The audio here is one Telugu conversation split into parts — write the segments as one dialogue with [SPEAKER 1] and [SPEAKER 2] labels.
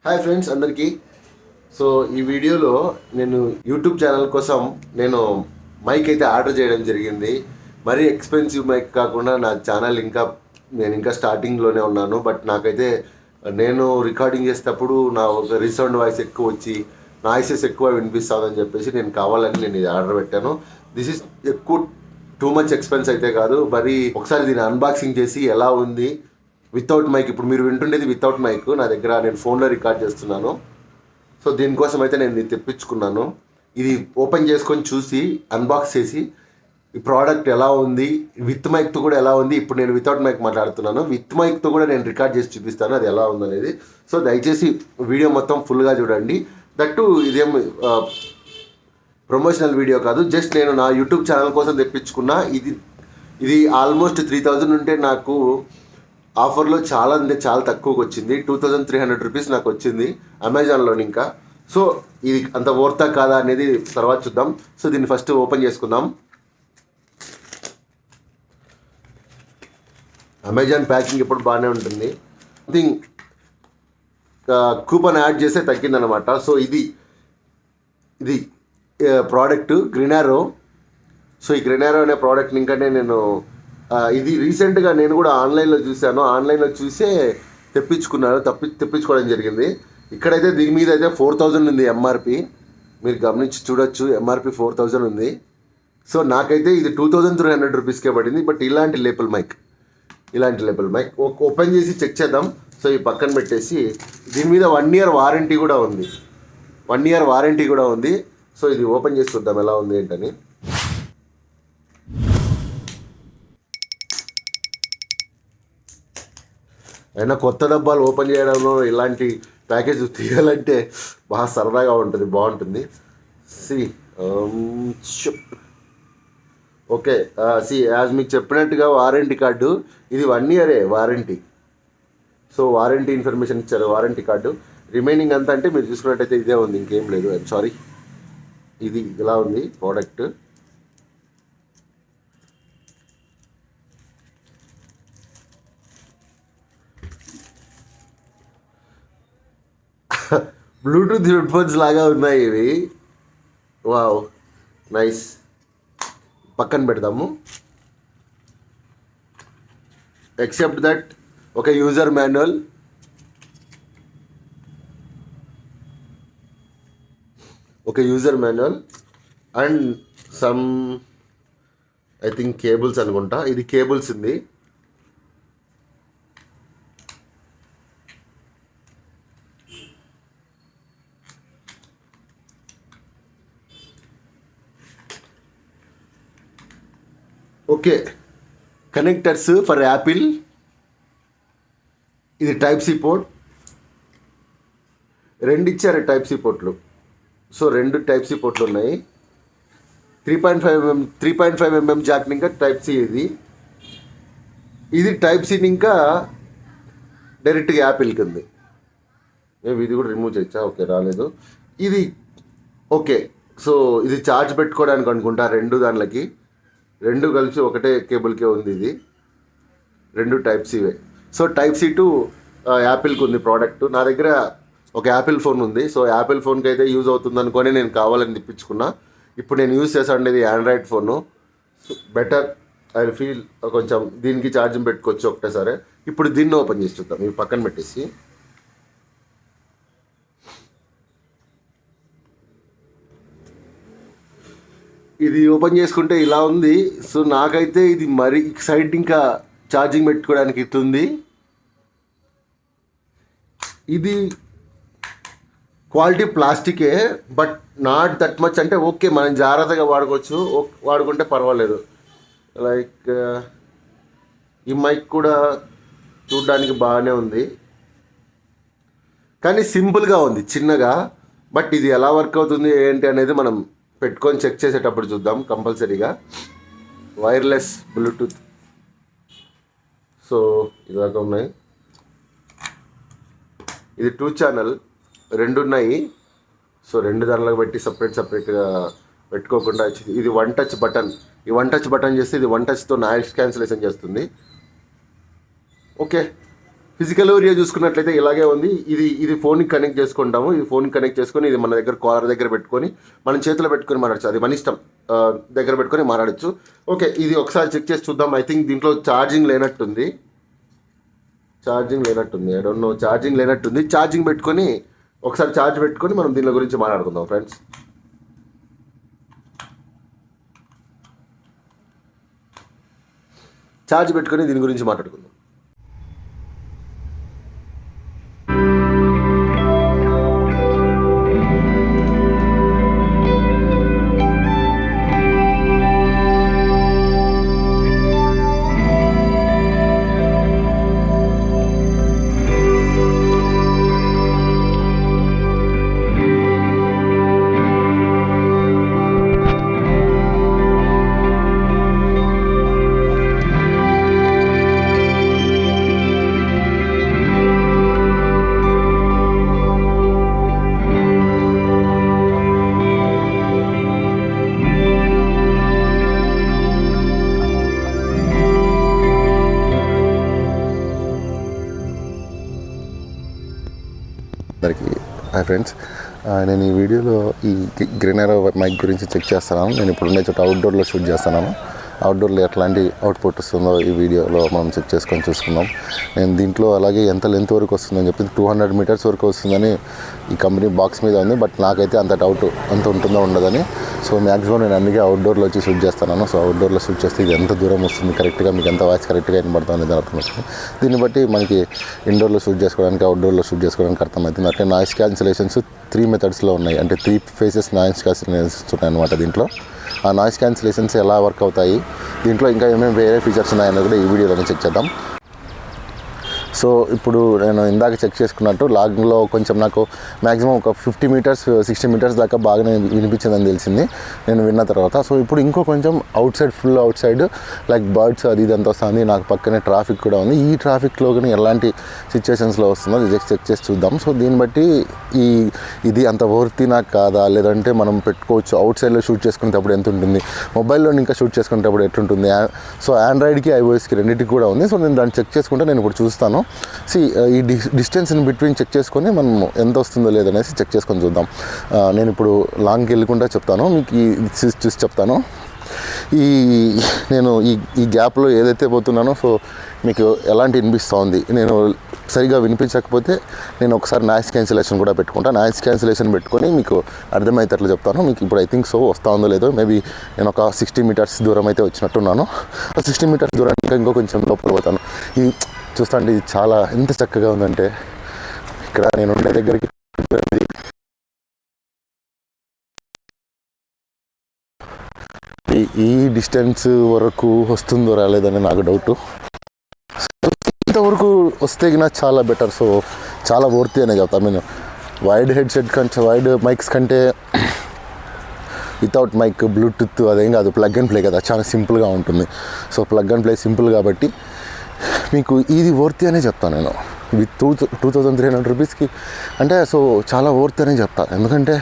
[SPEAKER 1] హాయ్ ఫ్రెండ్స్ అందరికీ. సో ఈ వీడియోలో నేను యూట్యూబ్ ఛానల్ కోసం నేను మైక్ అయితే ఆర్డర్ చేయడం జరిగింది. మరీ ఎక్స్పెన్సివ్ మైక్ కాకుండా నా ఛానల్ నేను ఇంకా స్టార్టింగ్లోనే ఉన్నాను. బట్ నాకైతే నేను రికార్డింగ్ చేసేటప్పుడు నా ఒక రీసౌండ్ వాయిస్ ఎక్కువ వచ్చి నాయిసెస్ ఎక్కువ వినిపిస్తుందని చెప్పేసి నేను ఇది ఆర్డర్ పెట్టాను. దిస్ ఇస్ ఎక్కువ టూ మచ్ ఎక్స్పెన్స్ అయితే కాదు. మరి ఒకసారి దీన్ని అన్బాక్సింగ్ చేసి ఎలా ఉంది వితౌట్ మైక్. ఇప్పుడు మీరు వింటుండేది వితౌట్ మైక్. నా దగ్గర నేను ఫోన్లో రికార్డ్ చేస్తున్నాను. సో దీనికోసం అయితే నేను ఇది తెప్పించుకున్నాను. ఇది ఓపెన్ చేసుకొని చూసి అన్బాక్స్ చేసి ఈ ప్రోడక్ట్ ఎలా ఉంది, విత్ మైక్తో కూడా ఎలా ఉంది. ఇప్పుడు నేను వితౌట్ మైక్ మాట్లాడుతున్నాను, విత్ మైక్తో కూడా నేను రికార్డ్ చేసి చూపిస్తాను అది ఎలా ఉందనేది. సో దయచేసి వీడియో మొత్తం ఫుల్గా చూడండి. దట్టు ఇదేం ప్రమోషనల్ వీడియో కాదు, జస్ట్ నేను నా యూట్యూబ్ ఛానల్ కోసం తెప్పించుకున్నా. ఇది ఆల్మోస్ట్ 3000 ఉంటే నాకు ఆఫర్లో చాలా అంటే చాలా తక్కువకి వచ్చింది. 2300 రూపీస్ నాకు వచ్చింది అమెజాన్లో. ఇంకా సో ఇది అంత వర్తా కాదా అనేది తర్వాత చూద్దాం. సో దీన్ని ఫస్ట్ ఓపెన్ చేసుకుందాం. అమెజాన్ ప్యాకింగ్ ఎప్పుడు బాగానే ఉంటుంది. సంథింగ్ కూపన్ యాడ్ చేస్తే తగ్గిందనమాట. సో ఇది ప్రోడక్ట్ గ్రినారో. సో ఈ గ్రినారో అనే ప్రోడక్ట్ని ఇంకా నేను ఇది రీసెంట్గా నేను కూడా ఆన్లైన్లో చూశాను. ఆన్లైన్లో చూసే తెప్పించుకోవడం జరిగింది. ఇక్కడైతే దీని మీద అయితే 4000 ఉంది ఎంఆర్పి. మీరు గమనించి చూడొచ్చు, ఎంఆర్పి 4000 ఉంది. సో నాకైతే ఇది 2300 రూపీస్కే పడింది. బట్ ఇలాంటి లేపల్ మైక్ ఓపెన్ చేసి చెక్ చేద్దాం. సో ఈ పక్కన పెట్టేసి దీని మీద 1 year వారంటీ కూడా ఉంది. 1 year వారంటీ కూడా ఉంది. సో ఇది ఓపెన్ చేసి చూద్దాం ఎలా ఉంది ఏంటని. అయినా కొత్త డబ్బాలు ఓపెన్ చేయడంలో ఇలాంటి ప్యాకేజ్ తీయాలంటే బాగా సరదాగా ఉంటుంది, బాగుంటుంది. ఓకే యాజ్ మీకు చెప్పినట్టుగా వారంటీ కార్డు ఇది 1 year warranty. So warranty information ఇచ్చారు, వారంటీ కార్డు. రిమైనింగ్ అంతా అంటే మీరు చూసుకున్నట్టయితే ఇదే ఉంది, ఇంకేం లేదు. ఐఎమ్ సారీ, ఇది ఇలా ఉంది ప్రోడక్ట్. బ్లూటూత్ హెడ్ఫోన్స్ లాగా ఉన్నాయి ఇవి. Wow, nice. పక్కన పెడదాము. ఎక్సెప్ట్ దట్ ఒక user manual, and some I think cables అనుకుంటా. ఇది కేబుల్స్ ఉంది. Okay, connectors for Apple. ఇది టైప్ సి పోర్ట్. 2 ఇచ్చారు టైప్ సి పోర్ట్లు. సో 2 టైప్ సి పోర్ట్లు ఉన్నాయి. 3.5 mm జాక్ని ఇంకా టైప్ సి. ఇది టైప్ సిని ఇంకా డైరెక్ట్గా యాపిల్కి ఉంది. మేబీ ఇది కూడా రిమూవ్ చేయొచ్చా? ఓకే, రాలేదు ఇది. ఓకే, సో ఇది ఛార్జ్ పెట్టుకోవడానికి అనుకుంటా. 2 దాంట్లకి 2 కలిసి ఒకటే కేబుల్కే ఉంది. ఇది 2 టైప్ సివే. సో టైప్ సి టు యాపిల్కి ఉంది ప్రోడక్ట్. నా దగ్గర ఒక యాపిల్ ఫోన్ ఉంది. సో యాపిల్ ఫోన్కి అయితే యూజ్ అవుతుంది అనుకొని నేను కావాలని తెప్పించుకున్నా. ఇప్పుడు నేను యూజ్ చేసాను Android phone. Better I feel. కొంచెం దీనికి ఛార్జింగ్ పెట్టుకోవచ్చు ఒకటేసారి. ఇప్పుడు దీన్ని ఓపెన్ చేసి చూద్దాం. ఇవి పక్కన పెట్టేసి ఇది ఓపెన్ చేసుకుంటే ఇలా ఉంది. సో నాకైతే ఇది మరీ సైడ్ ఇంకా ఛార్జింగ్ పెట్టుకోవడానికి ఇస్తుంది. ఇది క్వాలిటీ ప్లాస్టికే, బట్ నాట్ దట్ మచ్. అంటే ఓకే, మనం జాగ్రత్తగా వాడుకోవచ్చు, వాడుకుంటే పర్వాలేదు. లైక్ ఈ మైక్ కూడా చూడడానికి బాగానే ఉంది, కానీ సింపుల్గా ఉంది, చిన్నగా. బట్ ఇది ఎలా వర్క్ అవుతుంది ఏంటి అనేది మనం పెట్టుకొని చెక్ చేసేటప్పుడు చూద్దాం కంపల్సరీగా. Wireless Bluetooth. సో ఇలాగా ఉన్నాయి. ఇది 2 ఛానల్, 2 ఉన్నాయి. సో 2 దానిలోకి పెట్టి సపరేట్గా పెట్టుకోకుండా ఇది 1 టచ్ బటన్. ఈ 1 టచ్ బటన్ చేస్తే ఇది 1 టచ్తో నాయిస్ క్యాన్సిలేషన్ చేస్తుంది. ఓకే, ఫిజికల్ ఏరియా చూసుకున్నట్లయితే ఇలాగే ఉంది. ఇది ఫోన్కి కనెక్ట్ చేసుకుంటాము. ఇది ఫోన్కి కనెక్ట్ చేసుకొని ఇది మన దగ్గర కాలర్ దగ్గర పెట్టుకొని మనం చేతిలో పెట్టుకొని మాట్లాడచ్చు. అది మన ఇష్టం, దగ్గర పెట్టుకొని మాట్లాడచ్చు. ఓకే, ఇది ఒకసారి చెక్ చేసి చూద్దాం. ఐ థింక్ దీంట్లో ఛార్జింగ్ లేనట్టుంది. ఐ డోంట్ నో, ఛార్జింగ్ లేనట్టుంది. ఛార్జింగ్ పెట్టుకొని ఒకసారి ఛార్జ్ పెట్టుకొని మనం దీని గురించి మాట్లాడుకుందాం ఫ్రెండ్స్. ఛార్జ్ పెట్టుకొని దీని గురించి మాట్లాడుకుందాం. అందరికీ హాయ్ ఫ్రెండ్స్, నేను ఈ వీడియోలో ఈ గ్రీనర్ మైక్ గురించి చెక్ చేస్తున్నాను. నేను ఇప్పుడు ఉండే చోట అవుట్డోర్లో షూట్ చేస్తున్నాను. అవుట్డోర్లో ఎట్లాంటి అవుట్పుట్ వస్తుందో ఈ వీడియోలో మనం చెక్ చేసుకొని చూసుకుందాం. నేను దీంట్లో అలాగే ఎంత లెంత్ వరకు వస్తుందని చెప్పి 200 మీటర్స్ వరకు వస్తుందని ఈ కంపెనీ బాక్స్ మీద ఉంది. బట్ నాకైతే అంత డౌట్ అంత ఉంటుందో ఉండదని. సో మ్యాక్సిమం నేను అందుకే అవుట్డోర్లో వచ్చి షూట్ చేస్తున్నాను. సో అవుట్డోర్లో షూట్ చేస్తే ఇది ఎంత దూరం వస్తుంది కరెక్ట్గా, మీకు ఎంత వాయిస్ కరెక్ట్గా వినపడుతుంది అనేది అర్థమవుతుంది. దీన్ని బట్టి మనకి ఇండోర్లో షూట్ చేసుకోవడానికి అవుట్డోర్లో షూట్ చేసుకోవడానికి అర్థమవుతుంది. అంటే నాయిస్ క్యాన్సిలేషన్స్ 3 మెథడ్స్లో ఉన్నాయి. అంటే 3 ఫేసెస్ నాయిస్ క్యాన్సిలేషన్స్ ఉన్నాయి అన్నమాట దీంట్లో. ఆ నాయిస్ క్యాన్సిలేషన్స్ ఎలా వర్క్ అవుతాయి, దీంట్లో ఇంకా ఏమేమి వేరే ఫీచర్స్ ఉన్నాయని కూడా ఈ వీడియోలో చెక్ చేద్దాం. సో ఇప్పుడు నేను ఇందాక చెక్ చేసుకున్నట్టు లాంగ్లో కొంచెం నాకు మ్యాక్సిమం ఒక 50 మీటర్స్ 60 మీటర్స్ దాకా బాగానే వినిపించిందని తెలిసింది నేను విన్న తర్వాత. సో ఇప్పుడు ఇంకో కొంచెం full out side like birds అది ఇదంతా వస్తుంది. నాకు పక్కనే ట్రాఫిక్ కూడా ఉంది. ఈ ట్రాఫిక్లో కానీ ఎలాంటి సిచ్యువేషన్స్లో వస్తుందో జస్ట్ చెక్ చేసి చూద్దాం. సో దీన్ని బట్టి ఇది అంత వర్తి నాకు కాదా, లేదంటే మనం పెట్టుకోవచ్చు. అవుట్ సైడ్లో షూట్ చేసుకునేటప్పుడు ఎంత ఉంటుంది, మొబైల్లో ఇంకా షూట్ చేసుకునేటప్పుడు ఎట్లుంటుంది. సో ఆండ్రాయిడ్కి ఐఓఎస్కి రెండింటికి కూడా ఉంది. సో నేను దాన్ని చెక్ చేసుకుంటే నేను ఇప్పుడు చూస్తాను. ఈ డిస్టెన్స్ ఇన్ బిట్వీన్ చెక్ చేసుకొని మనం ఎంత వస్తుందో లేదనేసి చెక్ చేసుకొని చూద్దాం. నేను ఇప్పుడు లాంగ్కి వెళ్ళకుండా చెప్తాను, మీకు చూసి చెప్తాను. నేను ఈ గ్యాప్లో ఏదైతే పోతున్నానో సో మీకు ఎలాంటి వినిపిస్తూ ఉంది. నేను సరిగా వినిపించకపోతే నేను ఒకసారి నాయిస్ క్యాన్సిలేషన్ కూడా పెట్టుకుంటా. నాయిస్ క్యాన్సిలేషన్ పెట్టుకొని మీకు అర్థమయ్యేటట్లు చెప్తాను. మీకు ఇప్పుడు ఐ థింక్ సో వస్తూ ఉందో లేదో. మేబీ నేను ఒక 60 మీటర్స్ దూరం అయితే వచ్చినట్టున్నాను. 60 మీటర్స్ దూరానికి ఇంకో కొంచెం లోపల పోతాను. ఈ చూస్తా అండి, ఇది చాలా ఎంత చక్కగా ఉందంటే ఇక్కడ నేను ఉండే దగ్గరికి ఈ డిస్టెన్స్ వరకు వస్తుందో రాలేదని నాకు డౌట్. ఇంతవరకు వస్తే నాకు చాలా బెటర్. సో చాలా వర్తీ అనే చెప్తాను. నేను వైడ్ హెడ్సెట్ కంటే వైడ్ మైక్స్ కంటే వితౌట్ మైక్ బ్లూటూత్ అదేం కాదు, ప్లగ్ అండ్ ప్లే కదా, చాలా సింపుల్గా ఉంటుంది. So plug and play simple కాబట్టి మీకు ఇది వర్తీ అనే చెప్తాను నేను. విత్ 2300 రూపీస్కి అంటే సో చాలా వర్త్ అనే చెప్తాను. ఎందుకంటే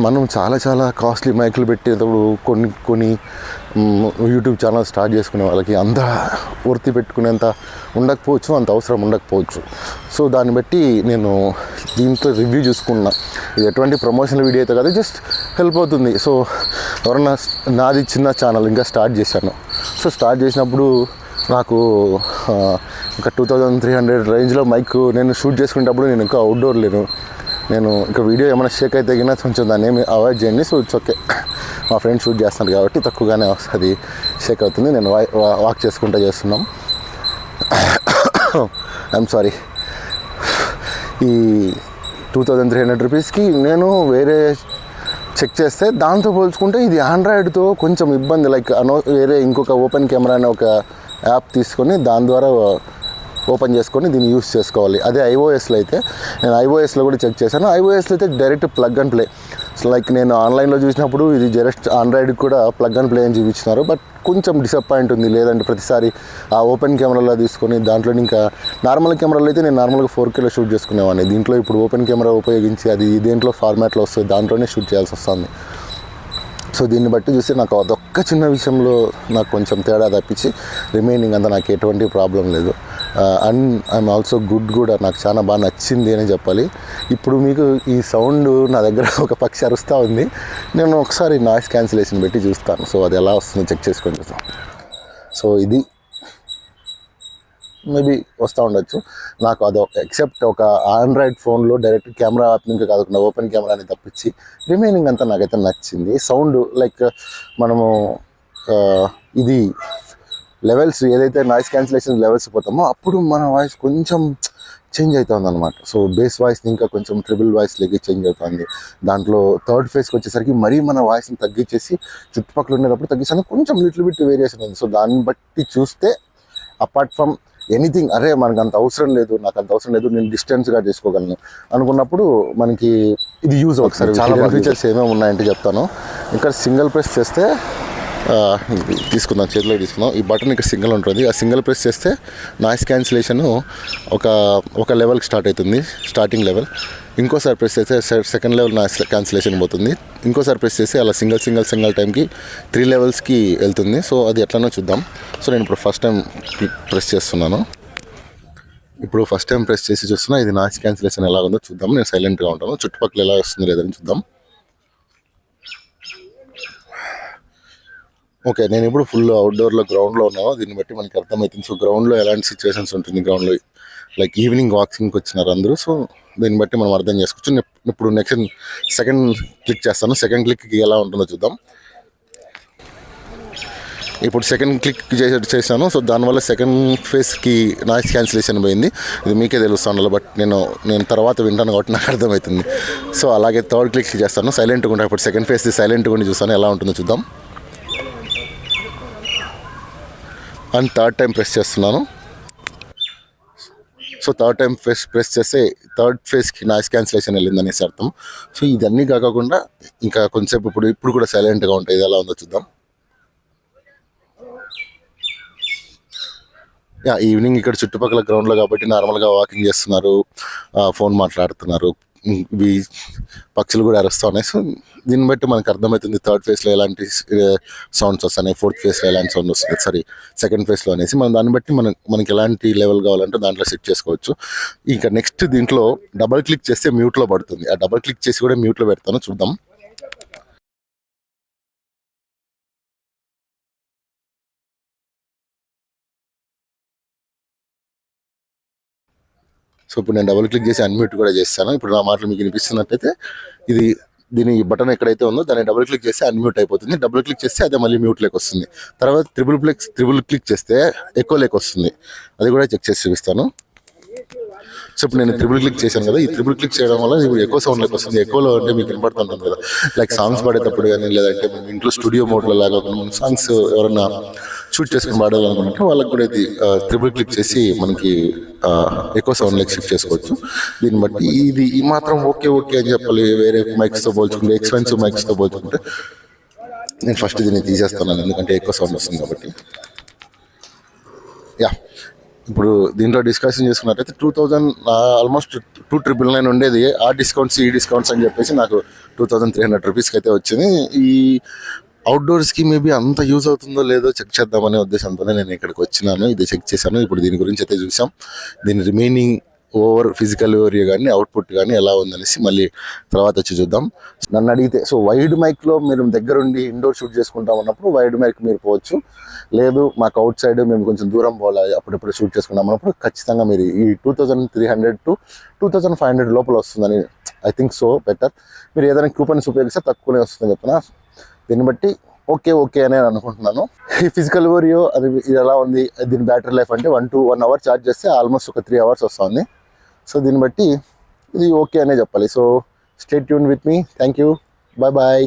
[SPEAKER 1] మనం చాలా కాస్ట్లీ మైకులు పెట్టేటప్పుడు కొన్ని యూట్యూబ్ ఛానల్ స్టార్ట్ చేసుకునే వాళ్ళకి అంత వర్తీ పెట్టుకునేంత ఉండకపోవచ్చు, అంత అవసరం ఉండకపోవచ్చు. సో దాన్ని బట్టి నేను దీంతో రివ్యూ చూసుకున్నా. ఇది ఎటువంటి ప్రమోషనల్ వీడియో అయితే కాదు, జస్ట్ హెల్ప్ అవుతుంది. సో ఎవరన్నా నాది చిన్న ఛానల్ ఇంకా స్టార్ట్ చేశాను. సో స్టార్ట్ చేసినప్పుడు నాకు ఒక 2300 రేంజ్లో మైక్ నేను షూట్ చేసుకునేటప్పుడు నేను ఇంకా అవుట్డోర్ లేను. నేను ఇంకా వీడియో ఏమైనా షేక్ అయితే తగినా కొంచెం దాన్ని ఏమి అవాయిడ్ చేయండి. సో ఇట్స్ ఓకే, మా ఫ్రెండ్ షూట్ చేస్తున్నాడు కాబట్టి తక్కువగానే వస్తుంది, షేక్ అవుతుంది. నేను వాక్ చేసుకుంటూ చేస్తున్నాం. I'm sorry. ఈ 2300 రూపీస్కి నేను వేరే చెక్ చేస్తే దాంతో పోల్చుకుంటే ఇది ఆండ్రాయిడ్తో కొంచెం ఇబ్బంది. లైక్ వేరే ఇంకొక ఓపెన్ కెమెరా అనే ఒక యాప్ తీసుకొని దాని ద్వారా ఓపెన్ చేసుకొని దీన్ని యూస్ చేసుకోవాలి. అదే ఐఓఎస్లో అయితే నేను ఐఓఎస్లో కూడా చెక్ చేశాను. ఐఓఎస్లో అయితే direct plug and play. Like నేను ఆన్లైన్లో చూసినప్పుడు ఇది జస్ట్ ఆండ్రాయిడ్కి కూడా ప్లగ్ అండ్ ప్లే అని చూపించినారు. బట్ కొంచెం డిసప్పాయింట్ ఉంది. లేదంటే ప్రతిసారి ఆ ఓపెన్ కెమెరాలో తీసుకొని దాంట్లో ఇంకా నార్మల్ కెమెరాలో అయితే నేను నార్మల్గా 4Kలో షూట్ చేసుకునేవాడిని. దీంట్లో ఇప్పుడు ఓపెన్ కెమెరా ఉపయోగించి అది దేంట్లో ఫార్మాట్లో వస్తుంది దాంట్లోనే షూట్ చేయాల్సి వస్తుంది. సో దీన్ని బట్టి చూస్తే నాకు అదొక్క చిన్న విషయంలో నాకు కొంచెం తేడా తప్పించి రిమైనింగ్ అంతా నాకు ఎటువంటి ప్రాబ్లం లేదు.
[SPEAKER 2] అండ్ ఐఎమ్ ఆల్సో గుడ్ కూడా, నాకు చాలా బాగా నచ్చింది అని చెప్పాలి. ఇప్పుడు మీకు ఈ సౌండ్ నా దగ్గర ఒక పక్షి అరుస్తూ ఉంది. నేను ఒకసారి నాయిస్ క్యాన్సిలేషన్ పెట్టి చూస్తాను. సో అది ఎలా వస్తుందో చెక్ చేసుకొని చూస్తాను. సో ఇది మేబీ వస్తూ ఉండొచ్చు. నాకు అదో ఎక్సెప్ట్ ఒక ఆండ్రాయిడ్ ఫోన్లో డైరెక్ట్ కెమెరా ఇంకా కాకుండా ఓపెన్ కెమెరాని తప్పించి రిమైనింగ్ అంతా నాకైతే నచ్చింది. సౌండ్ లైక్ మనము ఇది లెవెల్స్ ఏదైతే నాయిస్ క్యాన్సిలేషన్ లెవెల్స్ పోతామో అప్పుడు మన వాయిస్ కొంచెం చేంజ్ అవుతుంది అనమాట. సో బేస్ వాయిస్ని ఇంకా కొంచెం ట్రిపుల్ వాయిస్లోకి చేంజ్ అవుతుంది. దాంట్లో థర్డ్ ఫేస్కి వచ్చేసరికి మరీ మన వాయిస్ని తగ్గించేసి చుట్టుపక్కల ఉండేటప్పుడు తగ్గించాను కొంచెం లిటిల్ బిట్ వేరియేషన్ ఉంది. సో దాన్ని బట్టి చూస్తే అపార్ట్ ఫ్రమ్ ఎనీథింగ్, అరే మనకు అంత అవసరం లేదు, నాకు అంత అవసరం లేదు, నేను డిస్టెన్స్గా చేసుకోగలను అనుకున్నప్పుడు మనకి ఇది యూజ్ అవుతుంది. చాలా ఫీచర్స్ ఏమేమి ఉన్నాయంటే చెప్తాను. ఇక్కడ సింగిల్ ప్రెస్ చేస్తే తీసుకుందాం, చేతిలో తీసుకుందాం. ఈ బటన్ ఇక్కడ సింగిల్ ఉంటుంది. ఆ సింగిల్ ప్రెస్ చేస్తే నాయిస్ క్యాన్సిలేషన్ ఒక లెవెల్కి స్టార్ట్ అవుతుంది, స్టార్టింగ్ లెవెల్. ఇంకోసారి ప్రెస్ చేస్తే సెకండ్ లెవెల్ నాయిస్ క్యాన్సిలేషన్ పోతుంది. ఇంకోసారి ప్రెస్ చేసి అలా సింగిల్ టైంకి 3 లెవెల్స్కి వెళ్తుంది. సో అది ఎట్లనో చూద్దాం. సో నేను ఇప్పుడు ఫస్ట్ టైం ప్రెస్ చేస్తున్నాను. ఇప్పుడు ఫస్ట్ టైం ప్రెస్ చేసి చూస్తున్నా ఇది నాయిస్ క్యాన్సిలేషన్ ఎలా ఉందో చూద్దాం. నేను సైలెంట్గా ఉంటాను, చుట్టుపక్కల ఎలా వస్తుంది లేదని చూద్దాం. ఓకే, నేను ఇప్పుడు ఫుల్ అవుట్డోర్లో గ్రౌండ్లో ఉన్నాను. దీన్ని బట్టి మనకి అర్థమవుతుంది. సో గ్రౌండ్లో ఎలాంటి సిచ్యువేషన్స్ ఉంటుంది, గ్రౌండ్లో లైక్ ఈవినింగ్ వాకింగ్కి వచ్చినారు అందరూ. సో దీన్ని బట్టి మనం అర్థం చేసుకోవచ్చు. ఇప్పుడు నెక్స్ట్ సెకండ్ క్లిక్ చేస్తాను. సెకండ్ క్లిక్కి ఎలా ఉంటుందో చూద్దాం. ఇప్పుడు సెకండ్ క్లిక్ చేశాను. సో దానివల్ల సెకండ్ ఫేస్కి నాయిస్ క్యాన్సిలేషన్ పోయింది. ఇది మీకే తెలుస్తాను, బట్ నేను తర్వాత వింటాను కాబట్టి నాకు అర్థమవుతుంది. సో అలాగే థర్డ్ క్లిక్ చేస్తాను. సైలెంట్గా ఉంటాను. ఇప్పుడు సెకండ్ ఫేస్ది సైలెంట్గా ఉండి చూస్తాను ఎలా ఉంటుందో చూద్దాం. అండ్ థర్డ్ టైం ప్రెస్ చేస్తున్నాను. సో థర్డ్ టైం ప్రెస్ చేస్తే థర్డ్ ఫేస్కి నాయిస్ క్యాన్సిలేషన్ వెళ్ళిందనేసి అర్థం. సో ఇదన్నీ కాకుండా ఇంకా కొంచెంసేపు ఇప్పుడు కూడా సైలెంట్గా ఉంటాయి. ఇది ఎలా ఉందో చూద్దాం. ఈవినింగ్ ఇక్కడ చుట్టుపక్కల గ్రౌండ్లో కాబట్టి నార్మల్గా వాకింగ్ చేస్తున్నారు, ఫోన్ మాట్లాడుతున్నారు, ఇవి పక్షులు కూడా అరుస్తూ ఉన్నాయి. సో దీన్ని బట్టి మనకు అర్థమవుతుంది థర్డ్ ఫేస్లో ఎలాంటి సౌండ్స్ వస్తున్నాయి, ఫోర్త్ ఫేస్లో ఎలాంటి సౌండ్ వస్తుంది, సెకండ్ ఫేస్లో అనేసి మనం దాన్ని బట్టి మనకి ఎలాంటి లెవెల్ కావాలంటే దాంట్లో సెట్ చేసుకోవచ్చు. ఇంకా నెక్స్ట్ దీంట్లో డబల్ క్లిక్ చేస్తే మ్యూట్లో పడుతుంది. ఆ డబల్ క్లిక్ చేసి కూడా మ్యూట్లో పెడతాను, చూద్దాం. సో ఇప్పుడు నేను డబుల్ క్లిక్ చేసి అన్మ్యూట్ కూడా చేస్తాను. ఇప్పుడు నా మాటలు మీకు వినిపిస్తున్నట్టయితే దీని బటన్ ఎక్కడైతే ఉందో దాన్ని డబుల్ క్లిక్ చేస్తే అన్మ్యూట్ అయిపోతుంది. డబుల్ క్లిక్ చేస్తే అదే మళ్ళీ మ్యూట్ లేక వస్తుంది. తర్వాత త్రిబుల్ క్లిక్ చేస్తే ఎకో లేక వస్తుంది. అది కూడా చెక్ చేసి చూపిస్తాను. సో ఇప్పుడు నేను త్రిబుల్ క్లిక్ చేశాను కదా, ఈ త్రిబుల్ క్లిక్ చేయడం వల్ల ఇప్పుడు ఎకో సౌండ్ లెక్క వస్తుంది. ఎకోలో అంటే మీకు వినపడుతుంటుంది కదా, లైక్ సాంగ్స్ పాడేటప్పుడు కానీ, లేదంటే ఇంట్లో స్టూడియో మోడ్లో లాగా సాంగ్స్ ఎవరైనా షూట్ చేసుకుని పాడాలనుకుంటే వాళ్ళకి కూడా ఇది త్రిబుల్ క్లిక్ చేసి మనకి ఎకో సౌండ్ లెక్క షిఫ్ట్ చేసుకోవచ్చు. దీన్ని బట్టి ఇది ఈ మాత్రం ఓకే అని చెప్పాలి. వేరే మైక్స్తో పోల్చుకుంటే, ఎక్స్పెన్సివ్ మైక్స్తో పోల్చుకుంటే నేను ఫస్ట్ దీన్ని తీసేస్తున్నాను, ఎందుకంటే ఎక్కువ సౌండ్ వస్తుంది కాబట్టి. ఇప్పుడు దీంట్లో డిస్కషన్ చేసుకున్నట్టయితే 2000 ఆల్మోస్ట్ 2,999 ఉండేది. ఆ డిస్కౌంట్స్ ఈ డిస్కౌంట్స్ అని చెప్పేసి నాకు 2,300 రూపీస్కి అయితే వచ్చింది. ఈ అవుట్డోర్స్కి మేబీ అంత యూజ్ అవుతుందో లేదో చెక్ చేద్దామనే ఉద్దేశంతోనే నేను ఇక్కడికి వచ్చినాను. ఇది చెక్ చేశాను. ఇప్పుడు దీని గురించి అయితే చూసాం. దీని రిమైనింగ్ ఫిజికల్ ఓవరియో కానీ అవుట్పుట్ కానీ ఎలా ఉందనేసి మళ్ళీ తర్వాత వచ్చి చూద్దాం. నన్ను అడిగితే సో వైడ్ మైక్లో మీరు దగ్గరుండి ఇండోర్ షూట్ చేసుకుంటాం అన్నప్పుడు వైడ్ మైక్ మీరు పోవచ్చు. లేదు మాకు అవుట్ సైడ్ మేము కొంచెం దూరం పోవాలి, అప్పుడప్పుడు షూట్ చేసుకుంటాం అన్నప్పుడు ఖచ్చితంగా మీరు ఈ 2,300 to 2,500 లోపల వస్తుందని ఐ థింక్ సో బెటర్. మీరు ఏదైనా కూపన్స్ ఉపయోగిస్తే తక్కువనే వస్తుందని చెప్తున్నా. దీన్ని బట్టి ఓకే అని అనుకుంటున్నాను. ఈ ఫిజికల్ ఓరియో ఇది ఎలా ఉంది, దీని బ్యాటరీ లైఫ్ అంటే 1 అవర్ ఛార్జ్ చేస్తే ఆల్మోస్ట్ ఒక 3 అవర్స్ వస్తుంది. సో దీన్ని బట్టి ఇది ఓకే అనే చెప్పాలి. So stay tune with me. Thank you. Bye.